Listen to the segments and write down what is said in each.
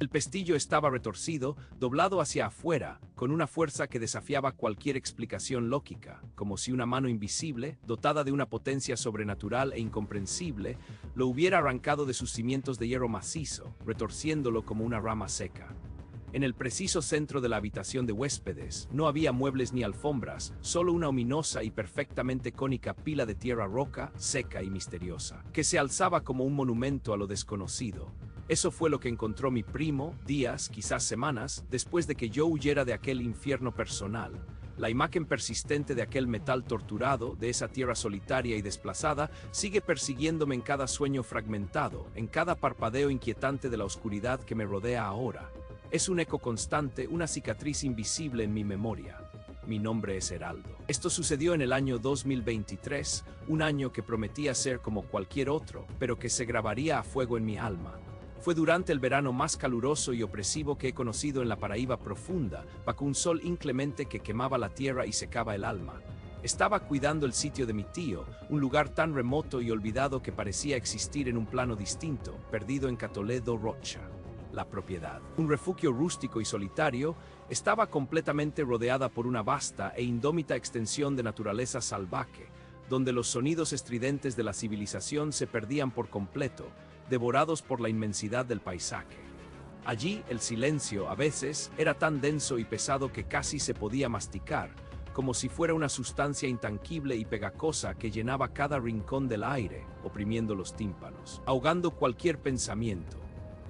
El pestillo estaba retorcido, doblado hacia afuera, con una fuerza que desafiaba cualquier explicación lógica, como si una mano invisible, dotada de una potencia sobrenatural e incomprensible, lo hubiera arrancado de sus cimientos de hierro macizo, retorciéndolo como una rama seca. En el preciso centro de la habitación de huéspedes, no había muebles ni alfombras, solo una ominosa y perfectamente cónica pila de tierra roca, seca y misteriosa, que se alzaba como un monumento a lo desconocido. Eso fue lo que encontró mi primo, días, quizás semanas, después de que yo huyera de aquel infierno personal. La imagen persistente de aquel metal torturado, de esa tierra solitaria y desplazada, sigue persiguiéndome en cada sueño fragmentado, en cada parpadeo inquietante de la oscuridad que me rodea ahora. Es un eco constante, una cicatriz invisible en mi memoria. Mi nombre es Heraldo. Esto sucedió en el año 2023, un año que prometía ser como cualquier otro, pero que se grabaría a fuego en mi alma. Fue durante el verano más caluroso y opresivo que he conocido en la Paraíba profunda, bajo un sol inclemente que quemaba la tierra y secaba el alma. Estaba cuidando el sitio de mi tío, un lugar tan remoto y olvidado que parecía existir en un plano distinto, perdido en Catoledo Rocha. La propiedad, un refugio rústico y solitario, estaba completamente rodeada por una vasta e indómita extensión de naturaleza salvaje, donde los sonidos estridentes de la civilización se perdían por completo, devorados por la inmensidad del paisaje. Allí el silencio, a veces, era tan denso y pesado que casi se podía masticar, como si fuera una sustancia intangible y pegajosa que llenaba cada rincón del aire, oprimiendo los tímpanos, ahogando cualquier pensamiento.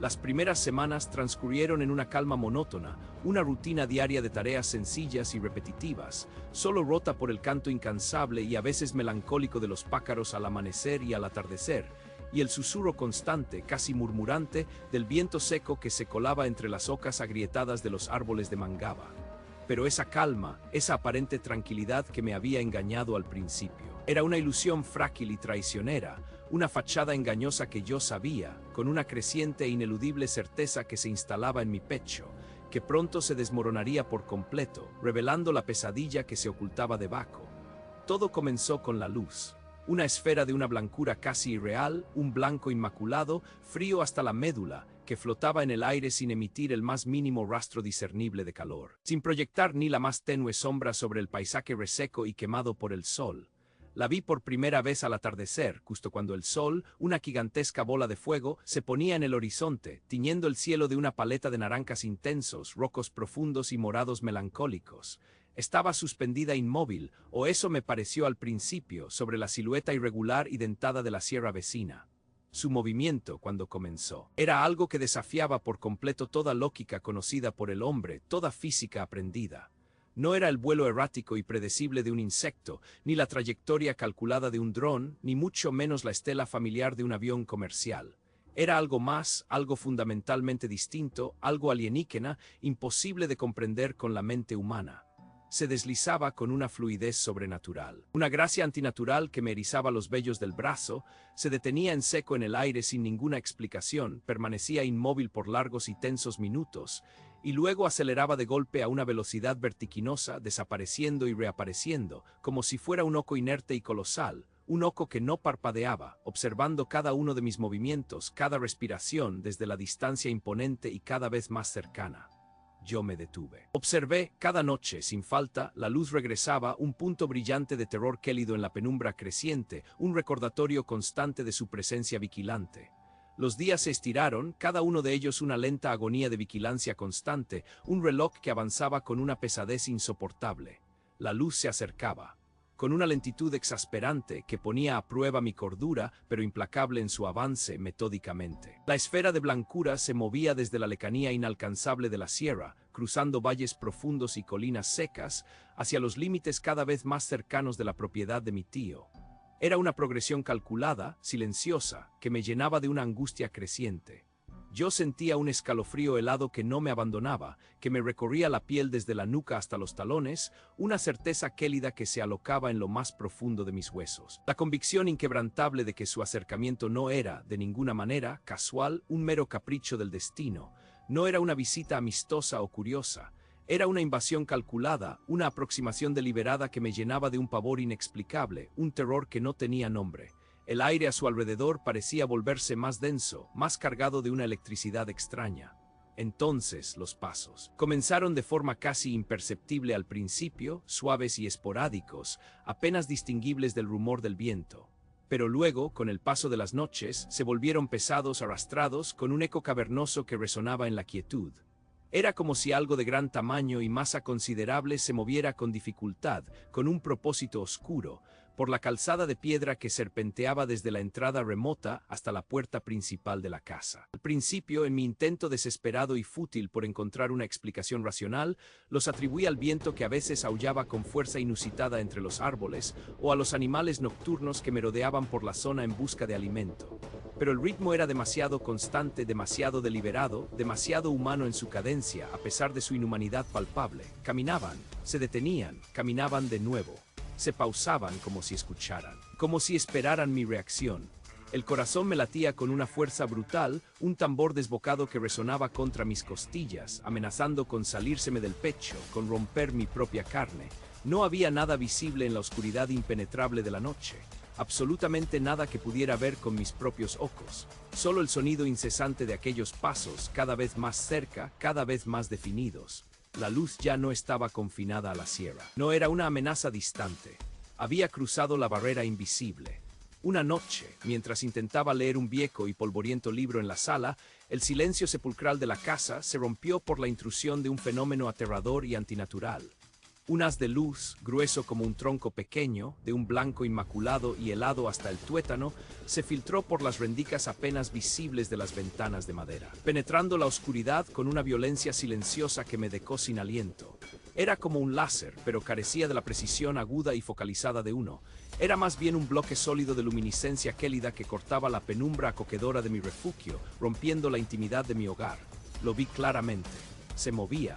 Las primeras semanas transcurrieron en una calma monótona, una rutina diaria de tareas sencillas y repetitivas, solo rota por el canto incansable y a veces melancólico de los pájaros al amanecer y al atardecer, y el susurro constante, casi murmurante, del viento seco que se colaba entre las hojas agrietadas de los árboles de mangaba. Pero esa calma, esa aparente tranquilidad que me había engañado al principio, era una ilusión frágil y traicionera, una fachada engañosa que yo sabía, con una creciente e ineludible certeza que se instalaba en mi pecho, que pronto se desmoronaría por completo, revelando la pesadilla que se ocultaba debajo. Todo comenzó con la luz. Una esfera de una blancura casi irreal, un blanco inmaculado, frío hasta la médula, que flotaba en el aire sin emitir el más mínimo rastro discernible de calor, sin proyectar ni la más tenue sombra sobre el paisaje reseco y quemado por el sol. La vi por primera vez al atardecer, justo cuando el sol, una gigantesca bola de fuego, se ponía en el horizonte, tiñendo el cielo de una paleta de naranjas intensos, rojos profundos y morados melancólicos. Estaba suspendida inmóvil, o eso me pareció al principio, sobre la silueta irregular y dentada de la sierra vecina. Su movimiento, cuando comenzó, era algo que desafiaba por completo toda lógica conocida por el hombre, toda física aprendida. No era el vuelo errático y predecible de un insecto, ni la trayectoria calculada de un dron, ni mucho menos la estela familiar de un avión comercial. Era algo más, algo fundamentalmente distinto, algo alienígena, imposible de comprender con la mente humana. Se deslizaba con una fluidez sobrenatural, una gracia antinatural que me erizaba los vellos del brazo, se detenía en seco en el aire sin ninguna explicación, permanecía inmóvil por largos y tensos minutos, y luego aceleraba de golpe a una velocidad vertiginosa, desapareciendo y reapareciendo, como si fuera un ojo inerte y colosal, un ojo que no parpadeaba, observando cada uno de mis movimientos, cada respiración desde la distancia imponente y cada vez más cercana. Yo me detuve. Observé, cada noche, sin falta, la luz regresaba, un punto brillante de terror gélido en la penumbra creciente, un recordatorio constante de su presencia vigilante. Los días se estiraron, cada uno de ellos una lenta agonía de vigilancia constante, un reloj que avanzaba con una pesadez insoportable. La luz se acercaba, con una lentitud exasperante que ponía a prueba mi cordura, pero implacable en su avance metódicamente. La esfera de blancura se movía desde la lejanía inalcanzable de la sierra, cruzando valles profundos y colinas secas, hacia los límites cada vez más cercanos de la propiedad de mi tío. Era una progresión calculada, silenciosa, que me llenaba de una angustia creciente. Yo sentía un escalofrío helado que no me abandonaba, que me recorría la piel desde la nuca hasta los talones, una certeza gélida que se alocaba en lo más profundo de mis huesos. La convicción inquebrantable de que su acercamiento no era, de ninguna manera, casual, un mero capricho del destino. No era una visita amistosa o curiosa. Era una invasión calculada, una aproximación deliberada que me llenaba de un pavor inexplicable, un terror que no tenía nombre. El aire a su alrededor parecía volverse más denso, más cargado de una electricidad extraña. Entonces, los pasos comenzaron de forma casi imperceptible al principio, suaves y esporádicos, apenas distinguibles del rumor del viento. Pero luego, con el paso de las noches, se volvieron pesados, arrastrados, con un eco cavernoso que resonaba en la quietud. Era como si algo de gran tamaño y masa considerable se moviera con dificultad, con un propósito oscuro, por la calzada de piedra que serpenteaba desde la entrada remota hasta la puerta principal de la casa. Al principio, en mi intento desesperado y fútil por encontrar una explicación racional, los atribuí al viento que a veces aullaba con fuerza inusitada entre los árboles, o a los animales nocturnos que merodeaban por la zona en busca de alimento. Pero el ritmo era demasiado constante, demasiado deliberado, demasiado humano en su cadencia, a pesar de su inhumanidad palpable. Caminaban, se detenían, caminaban de nuevo. Se pausaban como si escucharan, como si esperaran mi reacción. El corazón me latía con una fuerza brutal, un tambor desbocado que resonaba contra mis costillas, amenazando con salírseme del pecho, con romper mi propia carne. No había nada visible en la oscuridad impenetrable de la noche, absolutamente nada que pudiera ver con mis propios ojos. Solo el sonido incesante de aquellos pasos, cada vez más cerca, cada vez más definidos. La luz ya no estaba confinada a la sierra. No era una amenaza distante. Había cruzado la barrera invisible. Una noche, mientras intentaba leer un viejo y polvoriento libro en la sala, el silencio sepulcral de la casa se rompió por la intrusión de un fenómeno aterrador y antinatural. Un haz de luz, grueso como un tronco pequeño, de un blanco inmaculado y helado hasta el tuétano, se filtró por las rendijas apenas visibles de las ventanas de madera, penetrando la oscuridad con una violencia silenciosa que me dejó sin aliento. Era como un láser, pero carecía de la precisión aguda y focalizada de uno. Era más bien un bloque sólido de luminiscencia gélida que cortaba la penumbra acogedora de mi refugio, rompiendo la intimidad de mi hogar. Lo vi claramente. Se movía.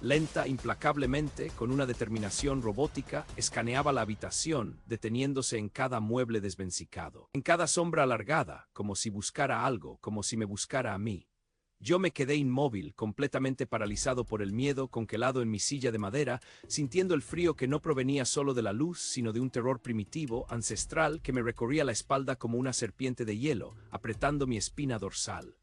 Lenta, implacablemente, con una determinación robótica, escaneaba la habitación, deteniéndose en cada mueble desvencicado, en cada sombra alargada, como si buscara algo, como si me buscara a mí. Yo me quedé inmóvil, completamente paralizado por el miedo, congelado en mi silla de madera, sintiendo el frío que no provenía solo de la luz, sino de un terror primitivo, ancestral, que me recorría la espalda como una serpiente de hielo, apretando mi espina dorsal.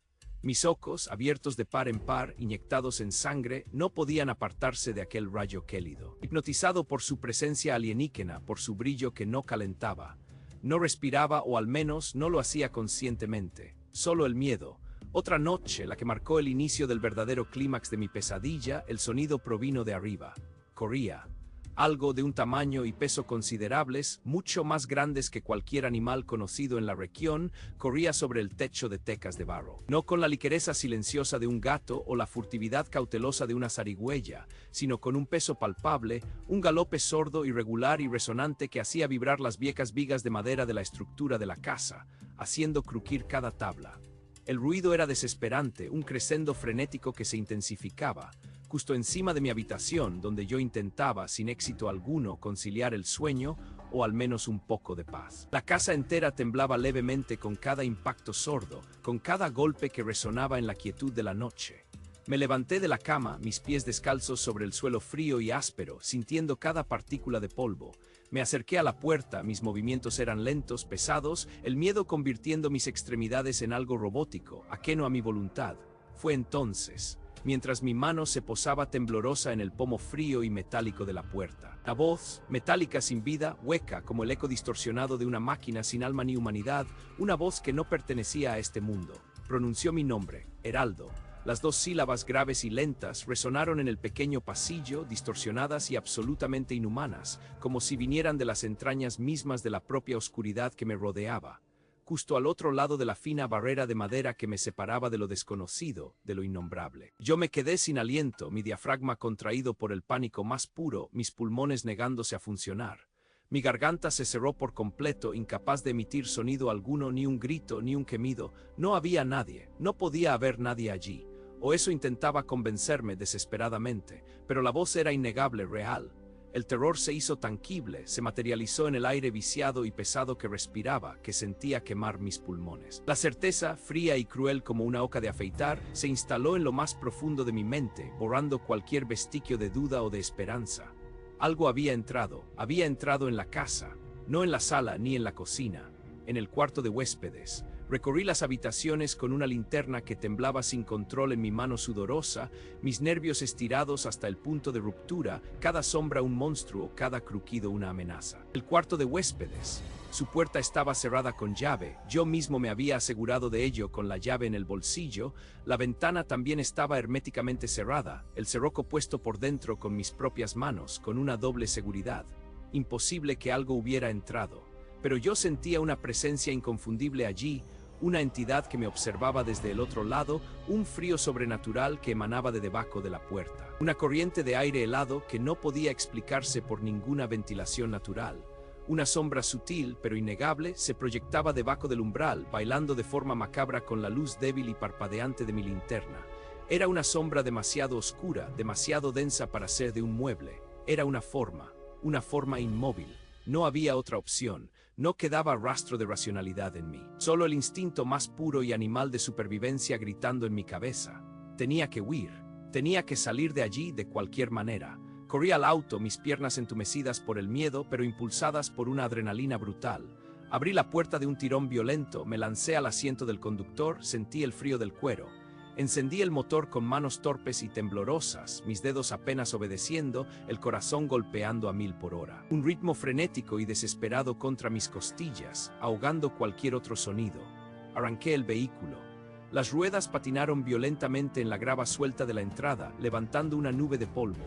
Mis ojos, abiertos de par en par, inyectados en sangre, no podían apartarse de aquel rayo gélido. Hipnotizado por su presencia alienígena, por su brillo que no calentaba. No respiraba, o al menos no lo hacía conscientemente. Solo el miedo. Otra noche, la que marcó el inicio del verdadero clímax de mi pesadilla, el sonido provino de arriba. Corría. Algo de un tamaño y peso considerables, mucho más grandes que cualquier animal conocido en la región, corría sobre el techo de tecas de barro. No con la ligereza silenciosa de un gato o la furtividad cautelosa de una zarigüeya, sino con un peso palpable, un galope sordo, irregular y resonante que hacía vibrar las viejas vigas de madera de la estructura de la casa, haciendo crujir cada tabla. El ruido era desesperante, un crescendo frenético que se intensificaba, justo encima de mi habitación, donde yo intentaba, sin éxito alguno, conciliar el sueño o al menos un poco de paz. La casa entera temblaba levemente con cada impacto sordo, con cada golpe que resonaba en la quietud de la noche. Me levanté de la cama, mis pies descalzos sobre el suelo frío y áspero, sintiendo cada partícula de polvo. Me acerqué a la puerta, mis movimientos eran lentos, pesados, el miedo convirtiendo mis extremidades en algo robótico, ajeno a mi voluntad. Fue entonces, mientras mi mano se posaba temblorosa en el pomo frío y metálico de la puerta. La voz, metálica sin vida, hueca como el eco distorsionado de una máquina sin alma ni humanidad, una voz que no pertenecía a este mundo, pronunció mi nombre, Heraldo. Las dos sílabas graves y lentas resonaron en el pequeño pasillo, distorsionadas y absolutamente inhumanas, como si vinieran de las entrañas mismas de la propia oscuridad que me rodeaba, justo al otro lado de la fina barrera de madera que me separaba de lo desconocido, de lo innombrable. Yo me quedé sin aliento, mi diafragma contraído por el pánico más puro, mis pulmones negándose a funcionar. Mi garganta se cerró por completo, incapaz de emitir sonido alguno, ni un grito, ni un gemido. No había nadie, no podía haber nadie allí. O eso intentaba convencerme desesperadamente, pero la voz era innegable, real. El terror se hizo tangible, se materializó en el aire viciado y pesado que respiraba, que sentía quemar mis pulmones. La certeza, fría y cruel como una hoja de afeitar, se instaló en lo más profundo de mi mente, borrando cualquier vestigio de duda o de esperanza. Algo había entrado en la casa, no en la sala ni en la cocina, en el cuarto de huéspedes. Recorrí las habitaciones con una linterna que temblaba sin control en mi mano sudorosa, mis nervios estirados hasta el punto de ruptura, cada sombra un monstruo, cada crujido una amenaza. El cuarto de huéspedes. Su puerta estaba cerrada con llave, yo mismo me había asegurado de ello con la llave en el bolsillo, la ventana también estaba herméticamente cerrada, el cerrojo puesto por dentro con mis propias manos, con una doble seguridad. Imposible que algo hubiera entrado, pero yo sentía una presencia inconfundible allí, una entidad que me observaba desde el otro lado, un frío sobrenatural que emanaba de debajo de la puerta. Una corriente de aire helado que no podía explicarse por ninguna ventilación natural. Una sombra sutil, pero innegable, se proyectaba debajo del umbral, bailando de forma macabra con la luz débil y parpadeante de mi linterna. Era una sombra demasiado oscura, demasiado densa para ser de un mueble. Era una forma inmóvil. No había otra opción. No quedaba rastro de racionalidad en mí. Solo el instinto más puro y animal de supervivencia gritando en mi cabeza. Tenía que huir. Tenía que salir de allí de cualquier manera. Corrí al auto, mis piernas entumecidas por el miedo, pero impulsadas por una adrenalina brutal. Abrí la puerta de un tirón violento, me lancé al asiento del conductor, sentí el frío del cuero. Encendí el motor con manos torpes y temblorosas, mis dedos apenas obedeciendo, el corazón golpeando a 1000 por hora. Un ritmo frenético y desesperado contra mis costillas, ahogando cualquier otro sonido. Arranqué el vehículo. Las ruedas patinaron violentamente en la grava suelta de la entrada, levantando una nube de polvo.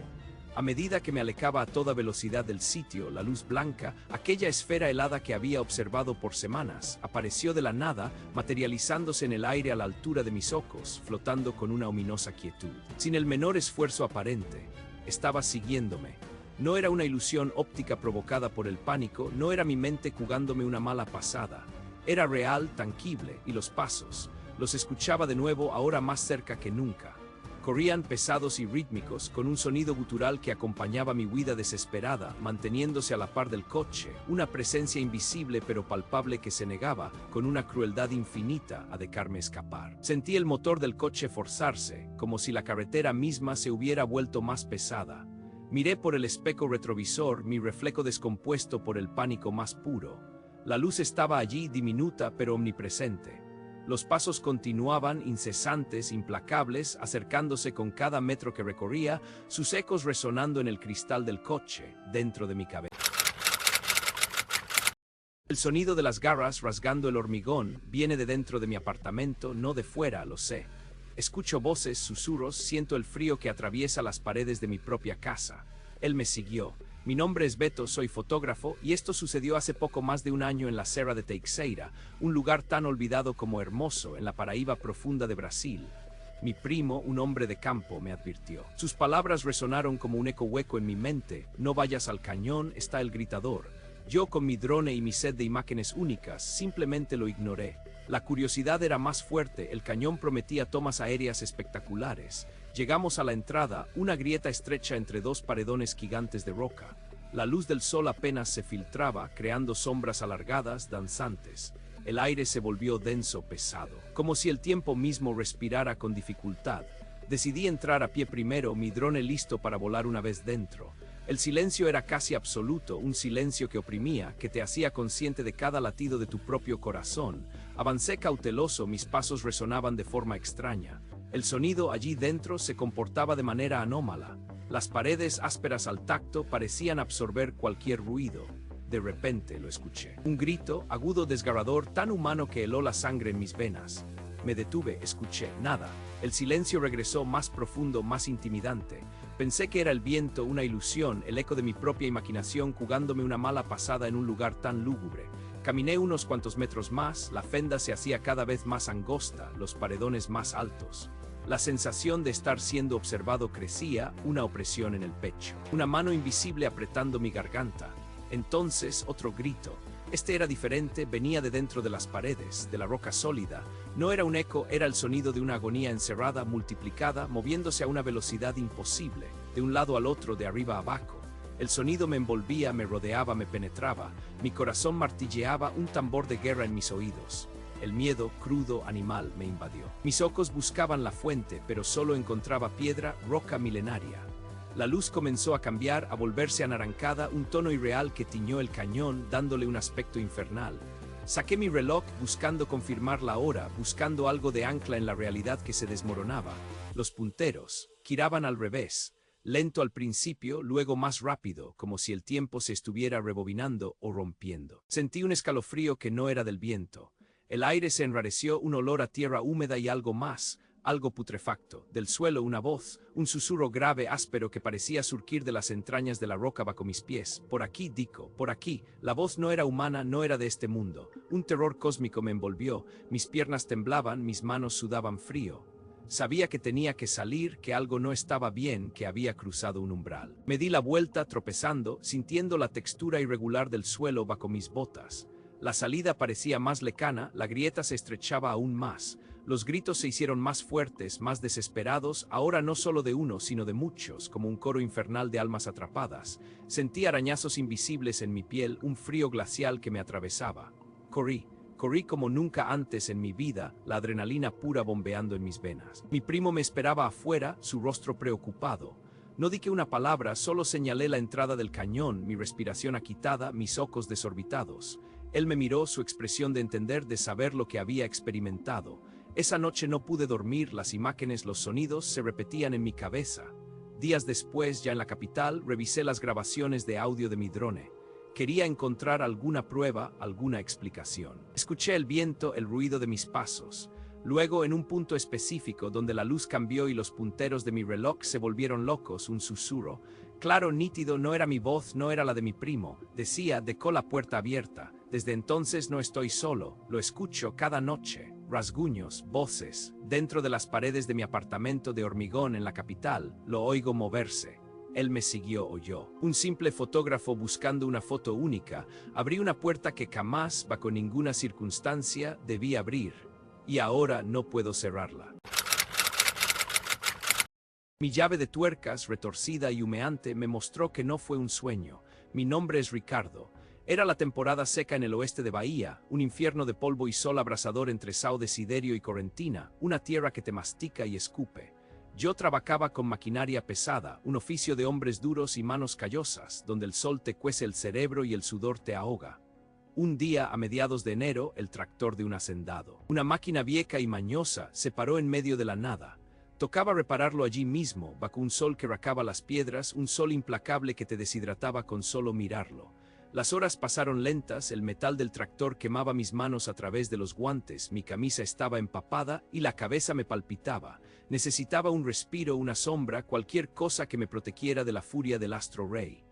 A medida que me alejaba a toda velocidad del sitio, la luz blanca, aquella esfera helada que había observado por semanas, apareció de la nada, materializándose en el aire a la altura de mis ojos, flotando con una ominosa quietud. Sin el menor esfuerzo aparente, estaba siguiéndome. No era una ilusión óptica provocada por el pánico, no era mi mente jugándome una mala pasada. Era real, tangible, y los pasos, los escuchaba de nuevo ahora más cerca que nunca. Corrían pesados y rítmicos, con un sonido gutural que acompañaba mi huida desesperada, manteniéndose a la par del coche, una presencia invisible pero palpable que se negaba, con una crueldad infinita, a dejarme escapar. Sentí el motor del coche forzarse, como si la carretera misma se hubiera vuelto más pesada. Miré por el espejo retrovisor, mi reflejo descompuesto por el pánico más puro. La luz estaba allí, diminuta pero omnipresente. Los pasos continuaban, incesantes, implacables, acercándose con cada metro que recorría, sus ecos resonando en el cristal del coche, dentro de mi cabeza. El sonido de las garras rasgando el hormigón viene de dentro de mi apartamento, no de fuera, lo sé. Escucho voces, susurros, siento el frío que atraviesa las paredes de mi propia casa. Él me siguió. Mi nombre es Beto, soy fotógrafo, y esto sucedió hace poco más de un año en la Serra de Teixeira, un lugar tan olvidado como hermoso, en la Paraíba profunda de Brasil. Mi primo, un hombre de campo, me advirtió. Sus palabras resonaron como un eco hueco en mi mente. No vayas al cañón, está el gritador. Yo, con mi drone y mi set de imágenes únicas, simplemente lo ignoré. La curiosidad era más fuerte, el cañón prometía tomas aéreas espectaculares. Llegamos a la entrada, una grieta estrecha entre dos paredones gigantes de roca. La luz del sol apenas se filtraba, creando sombras alargadas, danzantes. El aire se volvió denso, pesado, como si el tiempo mismo respirara con dificultad. Decidí entrar a pie primero, mi drone listo para volar una vez dentro. El silencio era casi absoluto, un silencio que oprimía, que te hacía consciente de cada latido de tu propio corazón. Avancé cauteloso, mis pasos resonaban de forma extraña. El sonido allí dentro se comportaba de manera anómala. Las paredes, ásperas al tacto, parecían absorber cualquier ruido. De repente lo escuché. Un grito, agudo, desgarrador, tan humano que heló la sangre en mis venas. Me detuve, escuché, nada. El silencio regresó más profundo, más intimidante. Pensé que era el viento, una ilusión, el eco de mi propia imaginación jugándome una mala pasada en un lugar tan lúgubre. Caminé unos cuantos metros más, la fenda se hacía cada vez más angosta, los paredones más altos. La sensación de estar siendo observado crecía, una opresión en el pecho. Una mano invisible apretando mi garganta. Entonces, otro grito. Este era diferente, venía de dentro de las paredes, de la roca sólida. No era un eco, era el sonido de una agonía encerrada, multiplicada, moviéndose a una velocidad imposible, de un lado al otro, de arriba a abajo. El sonido me envolvía, me rodeaba, me penetraba. Mi corazón martilleaba, un tambor de guerra en mis oídos. El miedo, crudo, animal, me invadió. Mis ojos buscaban la fuente, pero solo encontraba piedra, roca milenaria. La luz comenzó a cambiar, a volverse anaranjada, un tono irreal que tiñó el cañón, dándole un aspecto infernal. Saqué mi reloj buscando confirmar la hora, buscando algo de ancla en la realidad que se desmoronaba. Los punteros giraban al revés, lento al principio, luego más rápido, como si el tiempo se estuviera rebobinando o rompiendo. Sentí un escalofrío que no era del viento. El aire se enrareció, un olor a tierra húmeda y algo más, algo putrefacto. Del suelo una voz, un susurro grave, áspero que parecía surgir de las entrañas de la roca bajo mis pies. Por aquí, Dico, por aquí. La voz no era humana, no era de este mundo. Un terror cósmico me envolvió, mis piernas temblaban, mis manos sudaban frío. Sabía que tenía que salir, que algo no estaba bien, que había cruzado un umbral. Me di la vuelta, tropezando, sintiendo la textura irregular del suelo bajo mis botas. La salida parecía más lejana, la grieta se estrechaba aún más. Los gritos se hicieron más fuertes, más desesperados, ahora no solo de uno, sino de muchos, como un coro infernal de almas atrapadas. Sentí arañazos invisibles en mi piel, un frío glacial que me atravesaba. Corrí como nunca antes en mi vida, la adrenalina pura bombeando en mis venas. Mi primo me esperaba afuera, su rostro preocupado. No dije una palabra, solo señalé la entrada del cañón, mi respiración agitada, mis ojos desorbitados. Él me miró, su expresión de entender, de saber lo que había experimentado. Esa noche no pude dormir, las imágenes, los sonidos se repetían en mi cabeza. Días después, ya en la capital, revisé las grabaciones de audio de mi drone. Quería encontrar alguna prueba, alguna explicación. Escuché el viento, el ruido de mis pasos. Luego, en un punto específico, donde la luz cambió y los punteros de mi reloj se volvieron locos, un susurro. Claro, nítido, no era mi voz, no era la de mi primo. Decía, dejó la puerta abierta. Desde entonces no estoy solo, lo escucho cada noche. Rasguños, voces, dentro de las paredes de mi apartamento de hormigón en la capital, lo oigo moverse. Él me siguió o yo. Un simple fotógrafo buscando una foto única, abrí una puerta que jamás, bajo ninguna circunstancia, debí abrir. Y ahora no puedo cerrarla. Mi llave de tuercas, retorcida y humeante, me mostró que no fue un sueño. Mi nombre es Ricardo. Era la temporada seca en el oeste de Bahía, un infierno de polvo y sol abrasador entre Sao Desiderio y Correntina, una tierra que te mastica y escupe. Yo trabajaba con maquinaria pesada, un oficio de hombres duros y manos callosas, donde el sol te cuece el cerebro y el sudor te ahoga. Un día, a mediados de enero, el tractor de un hacendado, una máquina vieja y mañosa, se paró en medio de la nada. Tocaba repararlo allí mismo, bajo un sol que racaba las piedras, un sol implacable que te deshidrataba con solo mirarlo. Las horas pasaron lentas, el metal del tractor quemaba mis manos a través de los guantes, mi camisa estaba empapada y la cabeza me palpitaba. Necesitaba un respiro, una sombra, cualquier cosa que me protegiera de la furia del astro rey.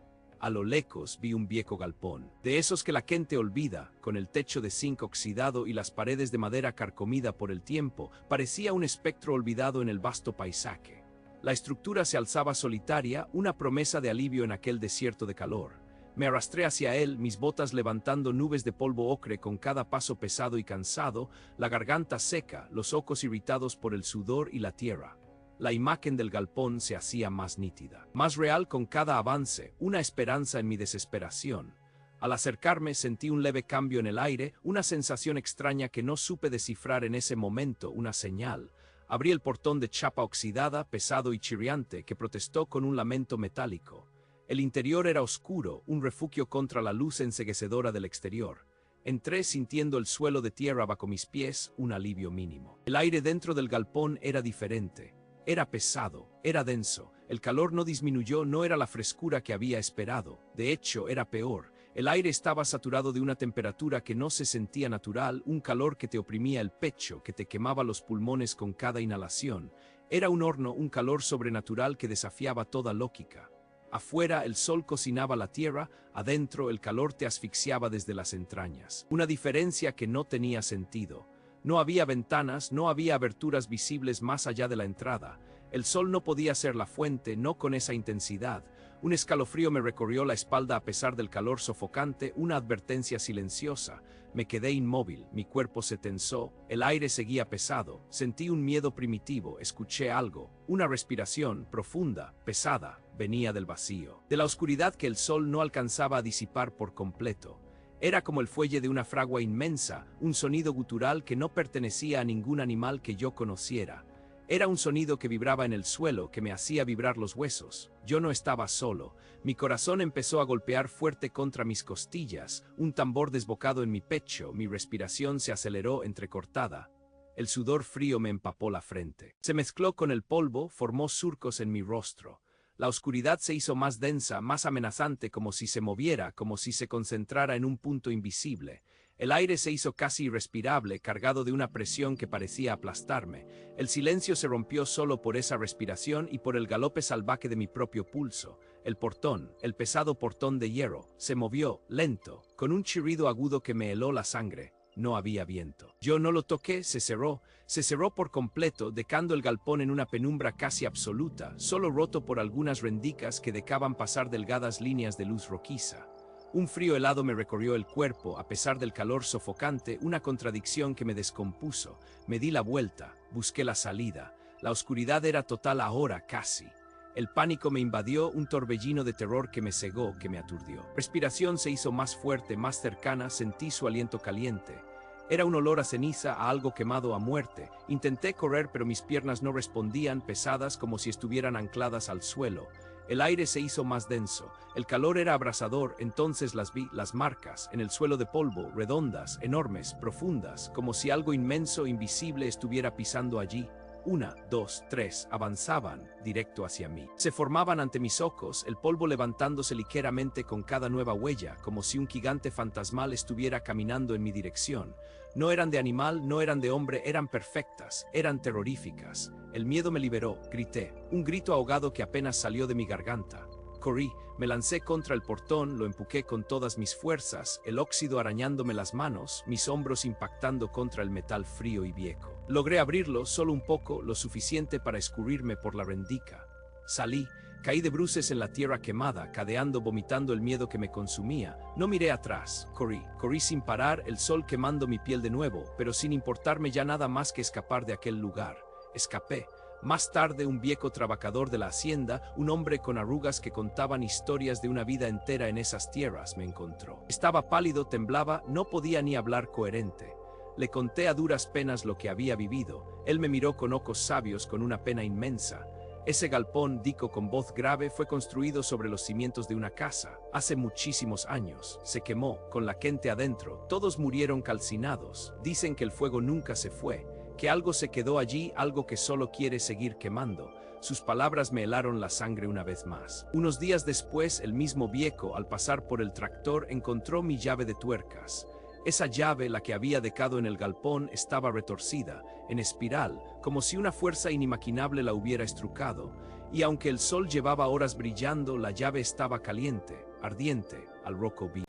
A lo lejos vi un viejo galpón, de esos que la gente olvida, con el techo de zinc oxidado y las paredes de madera carcomida por el tiempo, parecía un espectro olvidado en el vasto paisaje. La estructura se alzaba solitaria, una promesa de alivio en aquel desierto de calor. Me arrastré hacia él, mis botas levantando nubes de polvo ocre con cada paso pesado y cansado, la garganta seca, los ojos irritados por el sudor y la tierra. La imagen del galpón se hacía más nítida, más real con cada avance, una esperanza en mi desesperación. Al acercarme sentí un leve cambio en el aire, una sensación extraña que no supe descifrar en ese momento, una señal. Abrí el portón de chapa oxidada, pesado y chirriante, que protestó con un lamento metálico. El interior era oscuro, un refugio contra la luz enceguecedora del exterior. Entré sintiendo el suelo de tierra bajo mis pies, un alivio mínimo. El aire dentro del galpón era diferente. Era pesado, era denso. El calor no disminuyó, no era la frescura que había esperado. De hecho, era peor. El aire estaba saturado de una temperatura que no se sentía natural, un calor que te oprimía el pecho, que te quemaba los pulmones con cada inhalación. Era un horno, un calor sobrenatural que desafiaba toda lógica. Afuera el sol cocinaba la tierra, adentro el calor te asfixiaba desde las entrañas. Una diferencia que no tenía sentido. No había ventanas, no había aberturas visibles más allá de la entrada. El sol no podía ser la fuente, no con esa intensidad. Un escalofrío me recorrió la espalda a pesar del calor sofocante, una advertencia silenciosa. Me quedé inmóvil, mi cuerpo se tensó, el aire seguía pesado, sentí un miedo primitivo, escuché algo, una respiración profunda, pesada, venía del vacío, de la oscuridad que el sol no alcanzaba a disipar por completo. Era como el fuelle de una fragua inmensa, un sonido gutural que no pertenecía a ningún animal que yo conociera. Era un sonido que vibraba en el suelo, que me hacía vibrar los huesos. Yo no estaba solo. Mi corazón empezó a golpear fuerte contra mis costillas, un tambor desbocado en mi pecho, mi respiración se aceleró entrecortada. El sudor frío me empapó la frente. Se mezcló con el polvo, formó surcos en mi rostro. La oscuridad se hizo más densa, más amenazante, como si se moviera, como si se concentrara en un punto invisible. El aire se hizo casi irrespirable, cargado de una presión que parecía aplastarme. El silencio se rompió solo por esa respiración y por el galope salvaje de mi propio pulso. El portón, el pesado portón de hierro, se movió, lento, con un chirrido agudo que me heló la sangre. No había viento. Yo no lo toqué, se cerró por completo, dejando el galpón en una penumbra casi absoluta, solo roto por algunas rendijas que dejaban pasar delgadas líneas de luz rojiza. Un frío helado me recorrió el cuerpo, a pesar del calor sofocante, una contradicción que me descompuso. Me di la vuelta, busqué la salida. La oscuridad era total ahora, casi. El pánico me invadió, un torbellino de terror que me cegó, que me aturdió. Respiración se hizo más fuerte, más cercana, sentí su aliento caliente. Era un olor a ceniza, a algo quemado a muerte. Intenté correr, pero mis piernas no respondían, pesadas como si estuvieran ancladas al suelo. El aire se hizo más denso. El calor era abrasador, entonces las vi, las marcas, en el suelo de polvo, redondas, enormes, profundas, como si algo inmenso, invisible estuviera pisando allí. 1, 2, 3, avanzaban, directo hacia mí. Se formaban ante mis ojos, el polvo levantándose ligeramente con cada nueva huella, como si un gigante fantasmal estuviera caminando en mi dirección. No eran de animal, no eran de hombre, eran perfectas, eran terroríficas. El miedo me liberó, grité, un grito ahogado que apenas salió de mi garganta. Corrí, me lancé contra el portón, lo empujé con todas mis fuerzas, el óxido arañándome las manos, mis hombros impactando contra el metal frío y viejo. Logré abrirlo, solo un poco, lo suficiente para escurrirme por la rendija. Salí, caí de bruces en la tierra quemada, cadeando, vomitando el miedo que me consumía. No miré atrás, corrí sin parar, el sol quemando mi piel de nuevo, pero sin importarme ya nada más que escapar de aquel lugar. Escapé. Más tarde, un viejo trabajador de la hacienda, un hombre con arrugas que contaban historias de una vida entera en esas tierras, me encontró. Estaba pálido, temblaba, no podía ni hablar coherente. Le conté a duras penas lo que había vivido. Él me miró con ojos sabios, con una pena inmensa. Ese galpón, dijo con voz grave, fue construido sobre los cimientos de una casa. Hace muchísimos años. Se quemó, con la gente adentro. Todos murieron calcinados. Dicen que el fuego nunca se fue, que algo se quedó allí, algo que solo quiere seguir quemando. Sus palabras me helaron la sangre una vez más. Unos días después, el mismo viejo, al pasar por el tractor, encontró mi llave de tuercas. Esa llave, la que había dejado en el galpón, estaba retorcida, en espiral, como si una fuerza inimaginable la hubiera estrucado. Y aunque el sol llevaba horas brillando, la llave estaba caliente, ardiente, al rojo vivo.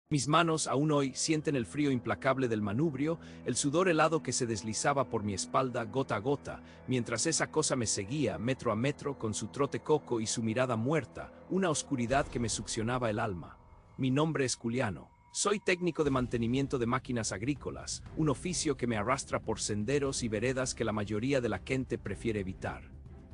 Mis manos, aún hoy, sienten el frío implacable del manubrio, el sudor helado que se deslizaba por mi espalda gota a gota, mientras esa cosa me seguía, metro a metro, con su trote coco y su mirada muerta, una oscuridad que me succionaba el alma. Mi nombre es Juliano. Soy técnico de mantenimiento de máquinas agrícolas, un oficio que me arrastra por senderos y veredas que la mayoría de la gente prefiere evitar.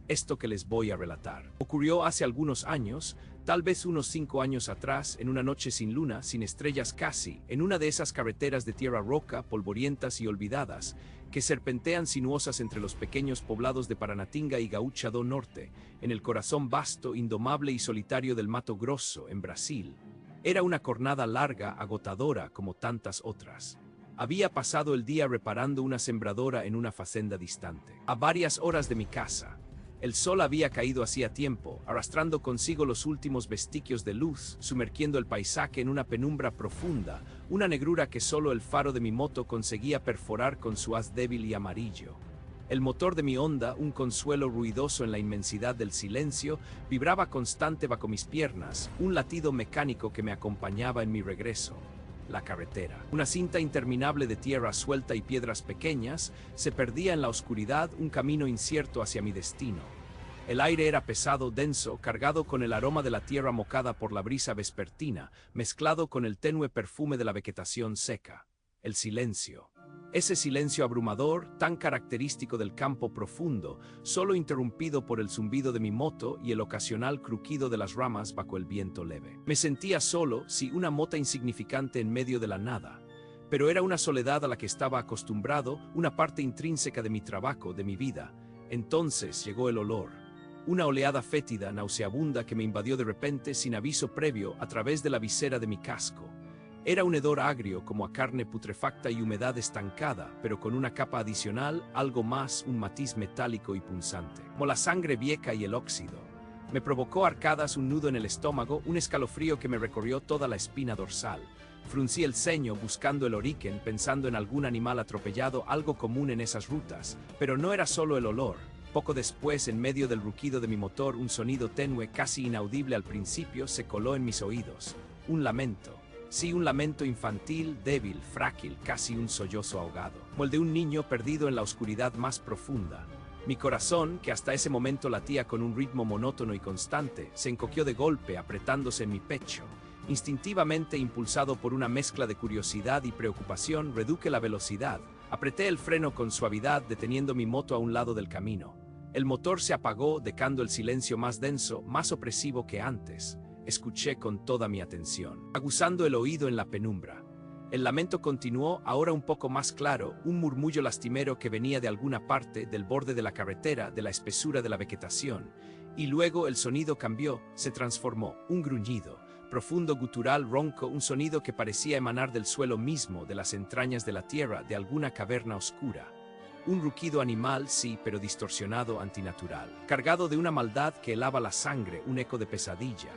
Esto que les voy a relatar ocurrió hace algunos años, tal vez unos 5 años atrás, en una noche sin luna, sin estrellas casi, en una de esas carreteras de tierra roca, polvorientas y olvidadas, que serpentean sinuosas entre los pequeños poblados de Paranatinga y Gaúcha do Norte, en el corazón vasto, indomable y solitario del Mato Grosso, en Brasil. Era una jornada larga, agotadora, como tantas otras. Había pasado el día reparando una sembradora en una fazenda distante, a varias horas de mi casa. El sol había caído hacía tiempo, arrastrando consigo los últimos vestigios de luz, sumergiendo el paisaje en una penumbra profunda, una negrura que solo el faro de mi moto conseguía perforar con su haz débil y amarillo. El motor de mi Honda, un consuelo ruidoso en la inmensidad del silencio, vibraba constante bajo mis piernas, un latido mecánico que me acompañaba en mi regreso. La carretera, una cinta interminable de tierra suelta y piedras pequeñas, se perdía en la oscuridad, un camino incierto hacia mi destino. El aire era pesado, denso, cargado con el aroma de la tierra mojada por la brisa vespertina, mezclado con el tenue perfume de la vegetación seca. El silencio. Ese silencio abrumador, tan característico del campo profundo, solo interrumpido por el zumbido de mi moto y el ocasional crujido de las ramas bajo el viento leve. Me sentía solo, sí, una mota insignificante en medio de la nada. pero era una soledad a la que estaba acostumbrado, una parte intrínseca de mi trabajo, de mi vida. Entonces llegó el olor. Una oleada fétida, nauseabunda que me invadió de repente, sin aviso previo, a través de la visera de mi casco. Era un hedor agrio, como a carne putrefacta y humedad estancada, pero con una capa adicional, algo más, un matiz metálico y punzante, como la sangre vieja y el óxido. Me provocó arcadas, un nudo en el estómago, un escalofrío que me recorrió toda la espina dorsal. Fruncí el ceño buscando el origen, pensando en algún animal atropellado, algo común en esas rutas, pero no era solo el olor. Poco después, en medio del rugido de mi motor, un sonido tenue, casi inaudible al principio, se coló en mis oídos. Un lamento. Sí, un lamento infantil, débil, frágil, casi un sollozo ahogado, como el de un niño perdido en la oscuridad más profunda. Mi corazón, que hasta ese momento latía con un ritmo monótono y constante, se encogió de golpe, apretándose en mi pecho. Instintivamente, impulsado por una mezcla de curiosidad y preocupación, reduje la velocidad. Apreté el freno con suavidad, deteniendo mi moto a un lado del camino. El motor se apagó, dejando el silencio más denso, más opresivo que antes. Escuché con toda mi atención, aguzando el oído en la penumbra. El lamento continuó, ahora un poco más claro, un murmullo lastimero que venía de alguna parte, del borde de la carretera, de la espesura de la vegetación. Y luego el sonido cambió, se transformó, un gruñido, profundo, gutural, ronco, un sonido que parecía emanar del suelo mismo, de las entrañas de la tierra, de alguna caverna oscura. Un rugido animal, sí, pero distorsionado, antinatural, cargado de una maldad que helaba la sangre, un eco de pesadilla.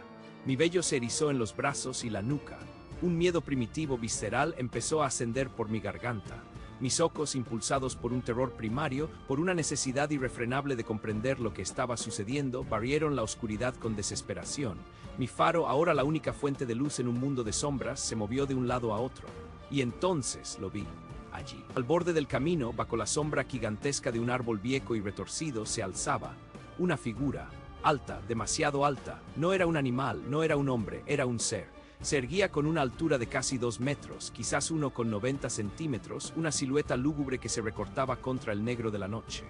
Mi vello se erizó en los brazos y la nuca. Un miedo primitivo, visceral, empezó a ascender por mi garganta. Mis ojos, impulsados por un terror primario, por una necesidad irrefrenable de comprender lo que estaba sucediendo, barrieron la oscuridad con desesperación. Mi faro, ahora la única fuente de luz en un mundo de sombras, se movió de un lado a otro. Y entonces lo vi. Allí, al borde del camino, bajo la sombra gigantesca de un árbol viejo y retorcido, se alzaba una figura, alta, demasiado alta. No era un animal, no era un hombre, era un ser. Se erguía con una altura de casi 2 metros, quizás 1,90 centímetros, una silueta lúgubre que se recortaba contra el negro de la noche.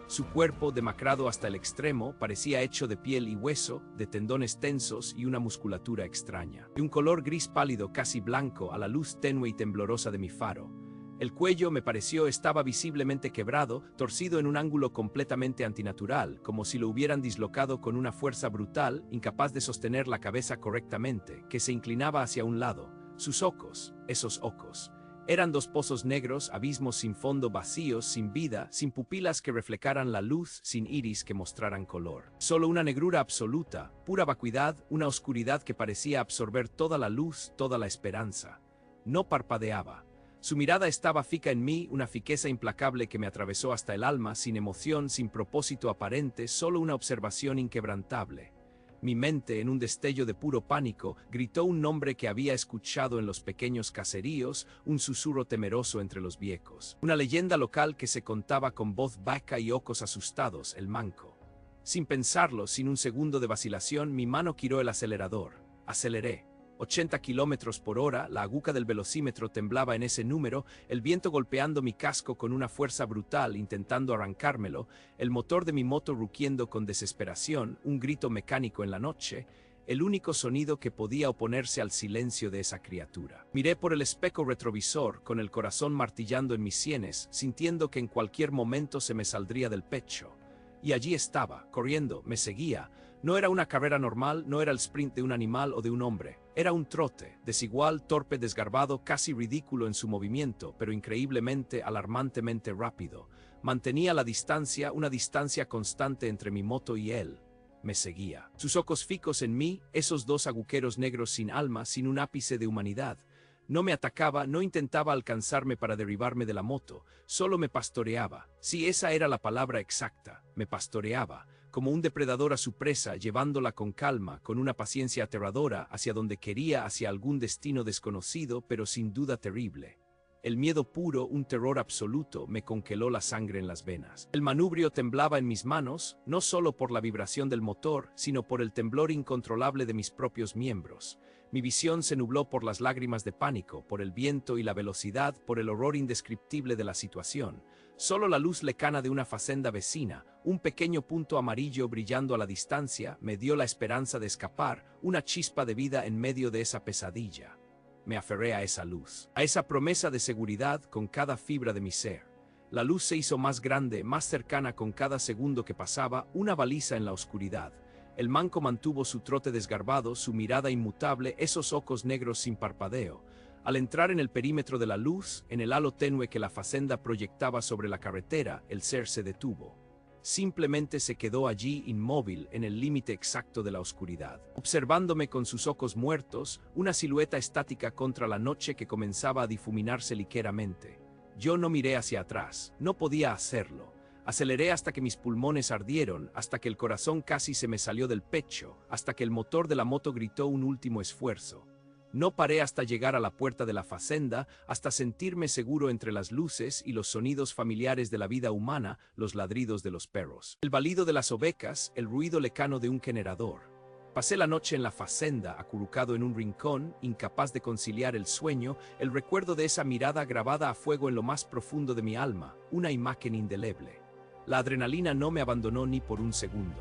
Su cuerpo, demacrado hasta el extremo, parecía hecho de piel y hueso, de tendones tensos y una musculatura extraña. De un color gris pálido, casi blanco, a la luz tenue y temblorosa de mi faro. El cuello, me pareció, estaba visiblemente quebrado, torcido en un ángulo completamente antinatural, como si lo hubieran dislocado con una fuerza brutal, incapaz de sostener la cabeza correctamente, que se inclinaba hacia un lado. Sus ojos, esos ojos, eran 2 pozos negros, abismos sin fondo, vacíos, sin vida, sin pupilas que reflejaran la luz, sin iris que mostraran color. Solo una negrura absoluta, pura vacuidad, una oscuridad que parecía absorber toda la luz, toda la esperanza. No parpadeaba. Su mirada estaba fija en mí, una fijeza implacable que me atravesó hasta el alma, sin emoción, sin propósito aparente, solo una observación inquebrantable. Mi mente, en un destello de puro pánico, gritó un nombre que había escuchado en los pequeños caseríos, un susurro temeroso entre los viejos. Una leyenda local que se contaba con voz baja y ojos asustados, el manco. Sin pensarlo, sin un segundo de vacilación, mi mano giró el acelerador. Aceleré. 80 kilómetros por hora, la aguja del velocímetro temblaba en ese número, el viento golpeando mi casco con una fuerza brutal, intentando arrancármelo, el motor de mi moto rugiendo con desesperación, un grito mecánico en la noche, el único sonido que podía oponerse al silencio de esa criatura. Miré por el espejo retrovisor, con el corazón martillando en mis sienes, sintiendo que en cualquier momento se me saldría del pecho. Y allí estaba, corriendo, me seguía. No era una carrera normal, no era el sprint de un animal o de un hombre. Era un trote, desigual, torpe, desgarbado, casi ridículo en su movimiento, pero increíblemente, alarmantemente rápido. Mantenía la distancia, una distancia constante entre mi moto y él. Me seguía. Sus ojos fijos en mí, esos 2 agujeros negros sin alma, sin un ápice de humanidad. No me atacaba, no intentaba alcanzarme para derribarme de la moto, solo me pastoreaba. Sí, esa era la palabra exacta, me pastoreaba, como un depredador a su presa, llevándola con calma, con una paciencia aterradora, hacia donde quería, hacia algún destino desconocido, pero sin duda terrible. El miedo puro, un terror absoluto, me congeló la sangre en las venas. El manubrio temblaba en mis manos, no solo por la vibración del motor, sino por el temblor incontrolable de mis propios miembros. Mi visión se nubló por las lágrimas de pánico, por el viento y la velocidad, por el horror indescriptible de la situación. Solo la luz lejana de una facenda vecina, un pequeño punto amarillo brillando a la distancia, me dio la esperanza de escapar, una chispa de vida en medio de esa pesadilla. Me aferré a esa luz, a esa promesa de seguridad con cada fibra de mi ser. La luz se hizo más grande, más cercana con cada segundo que pasaba, una baliza en la oscuridad. El manco mantuvo su trote desgarbado, su mirada inmutable, esos ojos negros sin parpadeo. Al entrar en el perímetro de la luz, en el halo tenue que la facenda proyectaba sobre la carretera, el ser se detuvo. Simplemente se quedó allí inmóvil en el límite exacto de la oscuridad, observándome con sus ojos muertos, una silueta estática contra la noche que comenzaba a difuminarse ligeramente. Yo no miré hacia atrás, no podía hacerlo. Aceleré hasta que mis pulmones ardieron, hasta que el corazón casi se me salió del pecho, hasta que el motor de la moto gritó un último esfuerzo. No paré hasta llegar a la puerta de la facenda, hasta sentirme seguro entre las luces y los sonidos familiares de la vida humana, los ladridos de los perros, el balido de las ovecas, el ruido lejano de un generador. Pasé la noche en la facenda, acurrucado en un rincón, incapaz de conciliar el sueño, el recuerdo de esa mirada grabada a fuego en lo más profundo de mi alma, una imagen indeleble. La adrenalina no me abandonó ni por un segundo.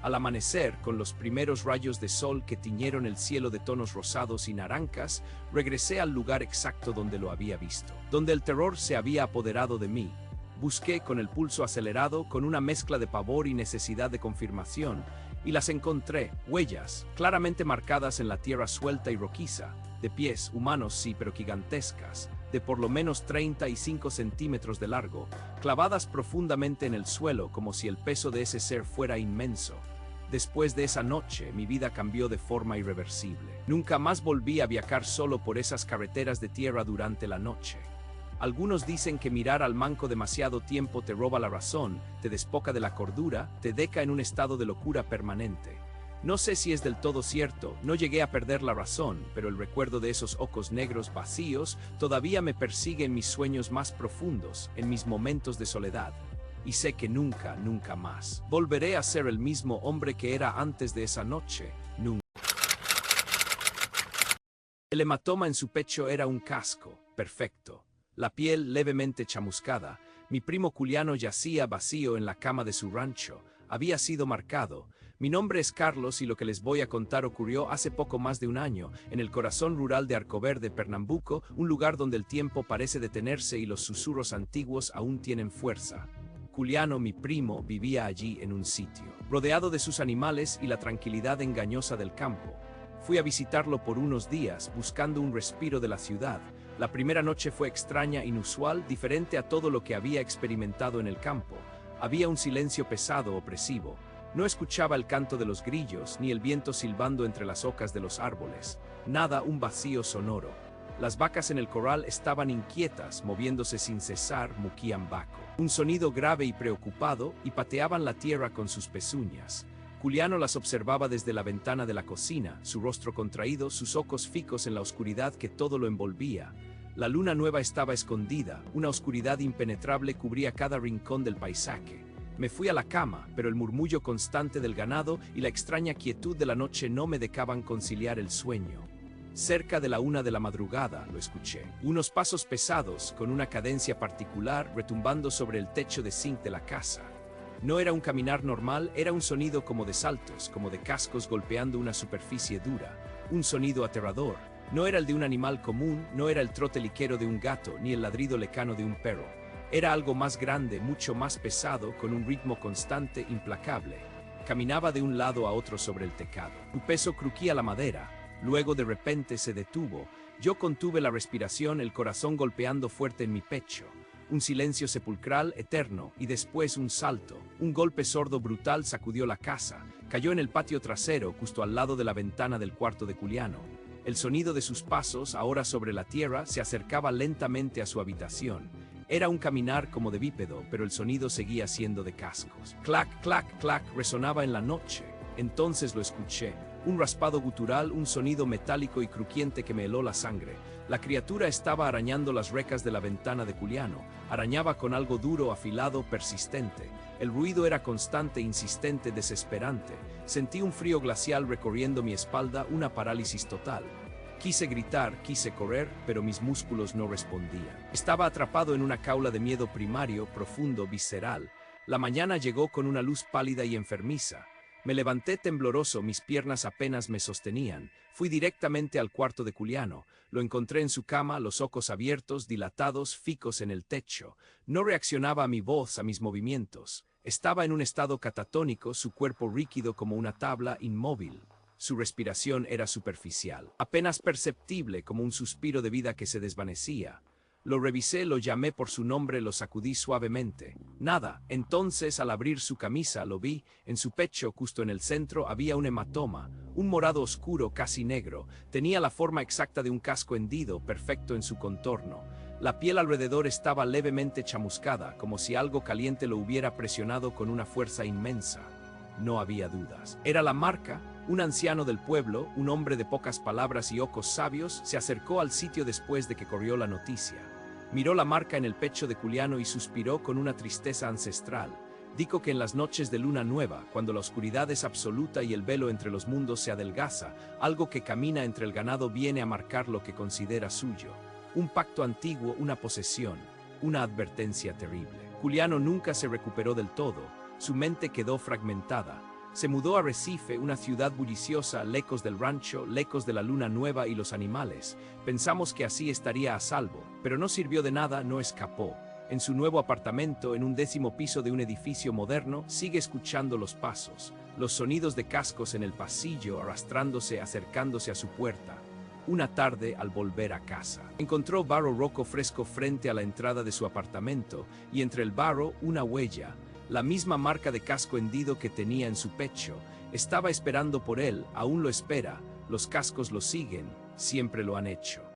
Al amanecer, con los primeros rayos de sol que tiñeron el cielo de tonos rosados y naranjas, regresé al lugar exacto donde lo había visto, donde el terror se había apoderado de mí. Busqué con el pulso acelerado, con una mezcla de pavor y necesidad de confirmación, y las encontré, huellas, claramente marcadas en la tierra suelta y rojiza, de pies, humanos sí, pero gigantescas, de por lo menos 35 centímetros de largo, clavadas profundamente en el suelo como si el peso de ese ser fuera inmenso. Después de esa noche, mi vida cambió de forma irreversible. Nunca más volví a viajar solo por esas carreteras de tierra durante la noche. Algunos dicen que mirar al manco demasiado tiempo te roba la razón, te despoja de la cordura, te deja en un estado de locura permanente. No sé si es del todo cierto, no llegué a perder la razón, pero el recuerdo de esos ojos negros vacíos todavía me persigue en mis sueños más profundos, en mis momentos de soledad. Y sé que nunca, nunca más volveré a ser el mismo hombre que era antes de esa noche, nunca. El hematoma en su pecho era un casco, perfecto. La piel levemente chamuscada. Mi primo Juliano yacía vacío en la cama de su rancho. Había sido marcado. Mi nombre es Carlos y lo que les voy a contar ocurrió hace poco más de un año, en el corazón rural de Arcoverde, Pernambuco, un lugar donde el tiempo parece detenerse y los susurros antiguos aún tienen fuerza. Juliano, mi primo, vivía allí en un sitio, rodeado de sus animales y la tranquilidad engañosa del campo. Fui a visitarlo por unos días, buscando un respiro de la ciudad. La primera noche fue extraña, inusual, diferente a todo lo que había experimentado en el campo. Había un silencio pesado, opresivo. No escuchaba el canto de los grillos, ni el viento silbando entre las hojas de los árboles. Nada, un vacío sonoro. Las vacas en el corral estaban inquietas, moviéndose sin cesar, muquían baco. Un sonido grave y preocupado, y pateaban la tierra con sus pezuñas. Juliano las observaba desde la ventana de la cocina, su rostro contraído, sus ojos fijos en la oscuridad que todo lo envolvía. La luna nueva estaba escondida, una oscuridad impenetrable cubría cada rincón del paisaje. Me fui a la cama, pero el murmullo constante del ganado y la extraña quietud de la noche no me dejaban conciliar el sueño. Cerca de la 1 de la madrugada lo escuché. Unos pasos pesados, con una cadencia particular, retumbando sobre el techo de zinc de la casa. No era un caminar normal, era un sonido como de saltos, como de cascos golpeando una superficie dura. Un sonido aterrador. No era el de un animal común, no era el trote ligero de un gato, ni el ladrido lejano de un perro. Era algo más grande, mucho más pesado, con un ritmo constante, implacable. Caminaba de un lado a otro sobre el tecado. Su peso crujía la madera. Luego de repente se detuvo. Yo contuve la respiración, el corazón golpeando fuerte en mi pecho. Un silencio sepulcral, eterno, y después un salto. Un golpe sordo brutal sacudió la casa. Cayó en el patio trasero, justo al lado de la ventana del cuarto de Juliano. El sonido de sus pasos, ahora sobre la tierra, se acercaba lentamente a su habitación. Era un caminar como de bípedo, pero el sonido seguía siendo de cascos. Clac, clac, clac, resonaba en la noche. Entonces lo escuché. Un raspado gutural, un sonido metálico y crujiente que me heló la sangre. La criatura estaba arañando las rejas de la ventana de Juliano. Arañaba con algo duro, afilado, persistente. El ruido era constante, insistente, desesperante. Sentí un frío glacial recorriendo mi espalda, una parálisis total. Quise gritar, quise correr, pero mis músculos no respondían. Estaba atrapado en una jaula de miedo primario, profundo, visceral. La mañana llegó con una luz pálida y enfermiza. Me levanté tembloroso, mis piernas apenas me sostenían. Fui directamente al cuarto de Culiano. Lo encontré en su cama, los ojos abiertos, dilatados, fijos en el techo. No reaccionaba a mi voz, a mis movimientos. Estaba en un estado catatónico, su cuerpo rígido como una tabla, inmóvil. Su respiración era superficial, apenas perceptible, como un suspiro de vida que se desvanecía. Lo revisé, lo llamé por su nombre, lo sacudí suavemente. Nada. Entonces, al abrir su camisa, lo vi. En su pecho, justo en el centro, había un hematoma, un morado oscuro, casi negro. Tenía la forma exacta de un casco hendido, perfecto en su contorno. La piel alrededor estaba levemente chamuscada, como si algo caliente lo hubiera presionado con una fuerza inmensa. No había dudas. Era la marca. Un anciano del pueblo, un hombre de pocas palabras y ojos sabios, se acercó al sitio después de que corrió la noticia. Miró la marca en el pecho de Culiano y suspiró con una tristeza ancestral. Dijo que en las noches de luna nueva, cuando la oscuridad es absoluta y el velo entre los mundos se adelgaza, algo que camina entre el ganado viene a marcar lo que considera suyo. Un pacto antiguo, una posesión, una advertencia terrible. Culiano nunca se recuperó del todo, su mente quedó fragmentada. Se mudó a Recife, una ciudad bulliciosa, lejos del rancho, lejos de la luna nueva y los animales. Pensamos que así estaría a salvo, pero no sirvió de nada, no escapó. En su nuevo apartamento, en un 10º piso de un edificio moderno, sigue escuchando los pasos, los sonidos de cascos en el pasillo, arrastrándose, acercándose a su puerta. Una tarde, al volver a casa, encontró barro rojo fresco frente a la entrada de su apartamento, y entre el barro, una huella. La misma marca de casco hendido que tenía en su pecho. Estaba esperando por él, aún lo espera. Los cascos lo siguen, siempre lo han hecho.